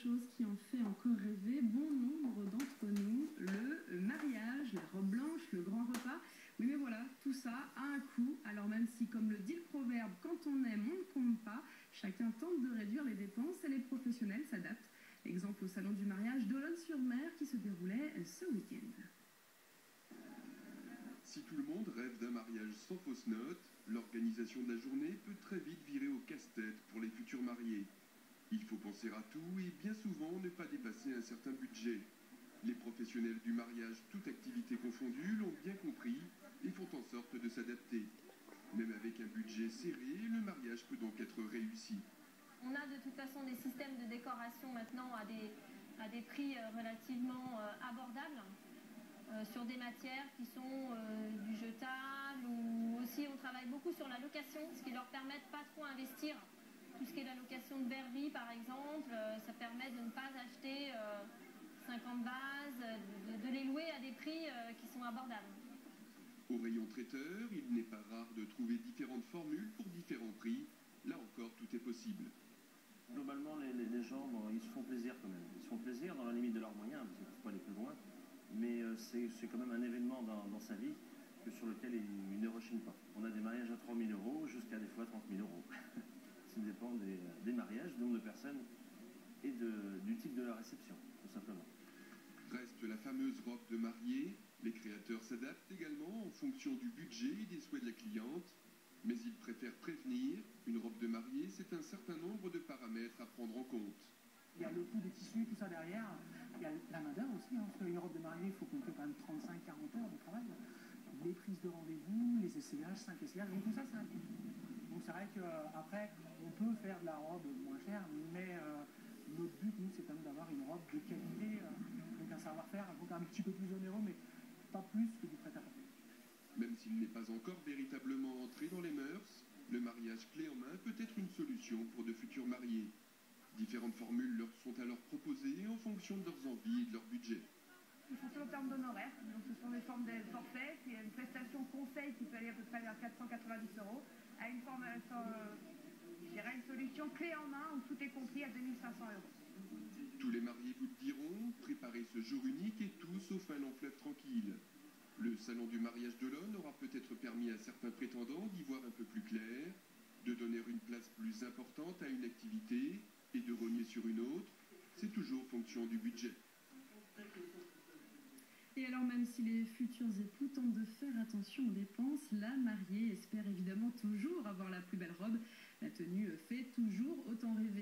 chose qui en fait encore rêver bon nombre d'entre nous, le mariage, la robe blanche, le grand repas. Oui, mais voilà, tout ça a un coût. Alors même si, comme le dit le proverbe, quand on aime, on ne compte pas, chacun tente de réduire les dépenses et les professionnels s'adaptent. Exemple au salon du mariage d'Olonne-sur-Mer qui se déroulait ce week-end. Si tout le monde rêve d'un mariage sans fausse note, l'organisation de la journée peut très vite virer au casse-tête pour les futurs mariés. Il faut penser à tout et bien souvent ne pas dépasser un certain budget. Les professionnels du mariage, toute activité confondue, l'ont bien compris et font en sorte de s'adapter. Même avec un budget serré, le mariage peut donc être réussi. On a de toute façon des systèmes de décoration maintenant à des prix relativement abordables. Sur des matières qui sont du jetable, ou aussi on travaille beaucoup sur la location, ce qui leur permet de pas trop investir. Tout ce qui est la location de verrerie par exemple, ça permet de ne pas acheter 50 vases, de les louer à des prix qui sont abordables. Au rayon traiteur, il n'est pas rare de trouver différentes formules pour différents prix. Là encore, tout est possible. Globalement, les gens, ils se font plaisir quand même. Ils se font plaisir dans la limite de leurs moyens, parce qu'ils ne peuvent pas aller plus loin. Mais c'est quand même un événement dans sa vie sur lequel il ne rechigne pas. On a des mariages à 3 000 € jusqu'à des fois 30 000 €. Ça dépend des mariages, du nombre de personnes et du type de la réception, tout simplement. Reste la fameuse robe de mariée. Les créateurs s'adaptent également en fonction du budget et des souhaits de la cliente. Mais ils préfèrent prévenir. Une robe de mariée, c'est un certain nombre de paramètres à prendre en compte. Il y a le coût des tissus, tout ça derrière. Il y a la main-d'œuvre aussi, parce qu'une robe de mariée, il faut compter quand même 35-40 heures de travail. Les prises de rendez-vous, les essayages, 5 essayages, donc tout ça, c'est un coût. Donc c'est vrai qu'après, on peut faire de la robe moins chère, mais notre but, nous, c'est quand même d'avoir une robe de qualité, donc un savoir-faire, donc un petit peu plus onéreux, mais pas plus que du prêt-à-porter. Même s'il n'est pas encore véritablement entré dans les mœurs, le mariage clé en main peut être une solution pour de futurs mariés. Différentes formules leur sont alors proposées en fonction de leurs envies et de leur budget. Ils sont en termes d'honoraires, donc ce sont des formes de forfait, c'est une prestation conseil qui peut aller à peu près vers 490 €, à une formation, je dirais une solution clé en main où tout est compris à 2 500 €. Tous les mariés vous le diront, préparez ce jour unique et tout sauf un long fleuve tranquille. Le salon du mariage d'Olonne aura peut-être permis à certains prétendants d'y voir un peu plus clair, de donner une place plus importante à une activité et de rogner sur une autre. C'est toujours fonction du budget. Et alors même si les futurs époux tentent de faire attention aux dépenses, la mariée espère évidemment toujours avoir la plus belle robe. La tenue fait toujours autant rêver.